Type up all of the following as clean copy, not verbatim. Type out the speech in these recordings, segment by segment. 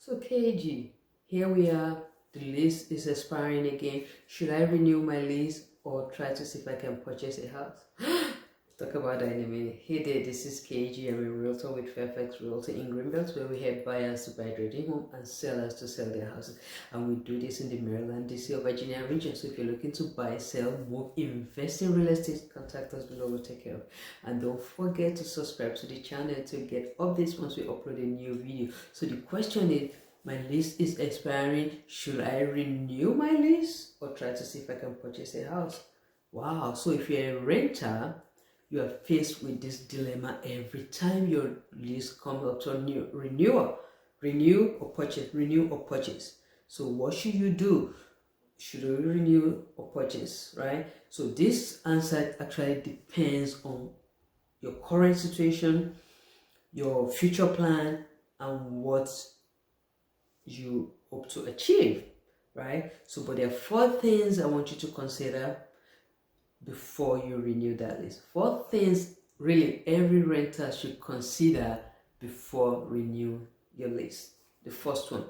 So KG, here we are. The lease is expiring again. Should I renew my lease or try to see if I can purchase a house? Talk about that in a minute. Hey there, this is KG. I'm a realtor with Fairfax Realty in Greenbelt, where we help buyers to buy ready home and sellers to sell their houses. And we do this in the Maryland, DC, or Virginia region. So if you're looking to buy, sell, move, invest in real estate, contact us below. We'll take care of. And don't forget to subscribe to the channel to get updates once we upload a new video. So the question is, my lease is expiring. Should I renew my lease or try to see if I can purchase a house? Wow. So if you're a renter, you are faced with this dilemma every time your lease comes up to renewal. Renew or purchase, renew or purchase. So what should you do? Should you renew or purchase, right? So this answer actually depends on your current situation, your future plan, and what you hope to achieve, right? So, but there are 4 things I want you to consider before you renew that lease. 4 things really every renter should consider before renew your lease. The first one,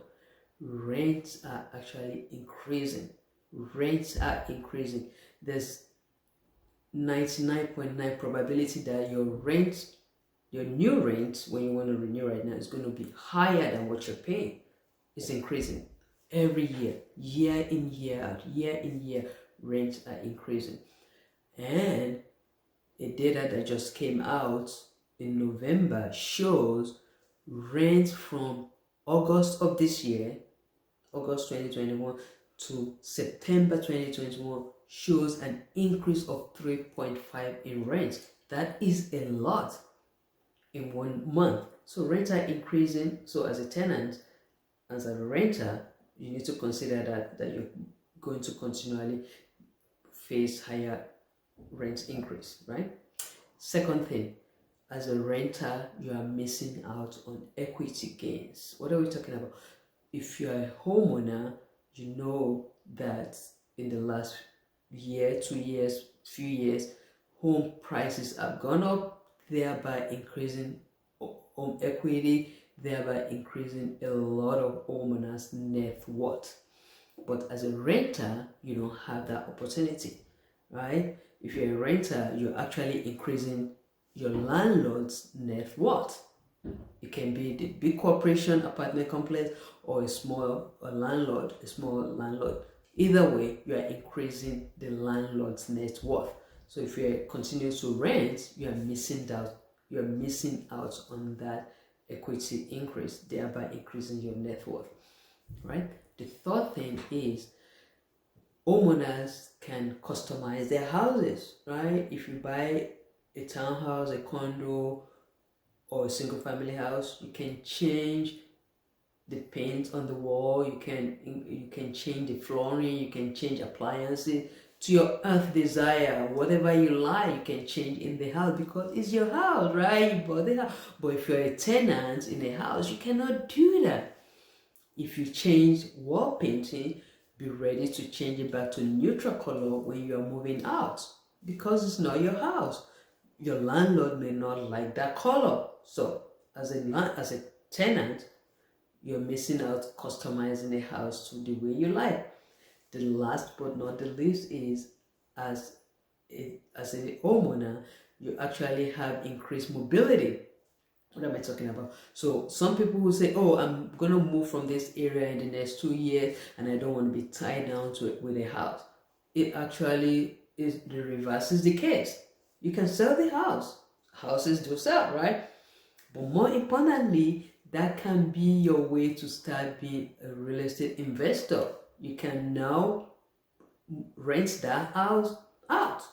rents are actually increasing. Rents are increasing. There's 99.9 probability that your new rent, when you want to renew right now, is going to be higher than what you're paying. It's increasing every year in, year out, year in, year, rents are increasing. And a data that just came out in November shows rent from August of this year, August 2021 to September 2021 shows an increase of 3.5 in rent. That is a lot in 1 month. So rents are increasing. So as a tenant, as a renter, you need to consider that you're going to continually face higher rent increase, right? Second thing, as a renter, you are missing out on equity gains. What are we talking about? If you're a homeowner, you know that in the last year, 2 years, few years, home prices have gone up, thereby increasing home equity, thereby increasing a lot of homeowners' net worth. But as a renter, you don't have that opportunity, right? If you're a renter, you're actually increasing your landlord's net worth. It can be the big corporation apartment complex or a small landlord. Either way, you are increasing the landlord's net worth. So if you continue to rent, you are missing out. You are missing out on that equity increase, thereby increasing your net worth, right? The third thing is homeowners can customize their houses, right? If you buy a townhouse, a condo, or a single family house, you can change the paint on the wall, you can change the flooring, you can change appliances to your earth desire. Whatever you like, you can change in the house because it's your house, right? You bought the house. But if you're a tenant in a house, you cannot do that. If you change wall painting, be ready to change it back to neutral color when you are moving out because it's not your house. Your landlord may not like that color. So as a tenant, you're missing out customizing a house to the way you like. The last but not the least is as a homeowner, you actually have increased mobility. What am I talking about? So some people will say, oh, I'm going to move from this area in the next 2 years and I don't want to be tied down to it with a house. It actually is the reverse is the case. You can sell the house. Houses do sell, right? But more importantly, that can be your way to start being a real estate investor. You can now rent that house out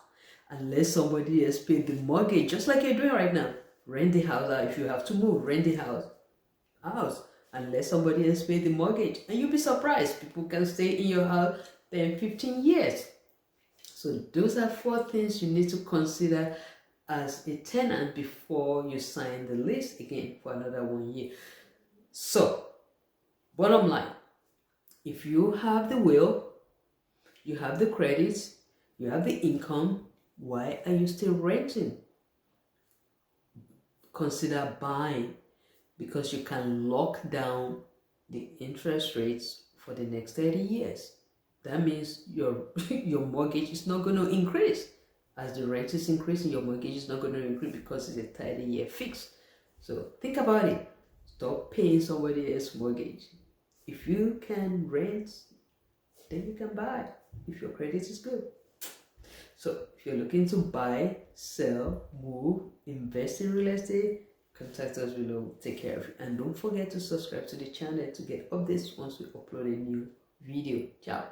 unless somebody has paid the mortgage, just like you're doing right now. Rent the house out. If you have to move, rent the house unless somebody has paid the mortgage. And you'll be surprised. People can stay in your house 10, 15 years. So those are 4 things you need to consider as a tenant before you sign the lease again for another 1 year. So, bottom line, if you have the will, you have the credits, you have the income, why are you still renting? Consider buying because you can lock down the interest rates for the next 30 years. That means your your mortgage is not going to increase. As the rent is increasing, your mortgage is not going to increase because it's a 30-year fix. So think about it. Stop paying somebody else's mortgage. If you can rent, then you can buy if your credit is good. So if you're looking to buy, sell, move, invest in real estate, contact us below. Take care of you. And don't forget to subscribe to the channel to get updates once we upload a new video. Ciao.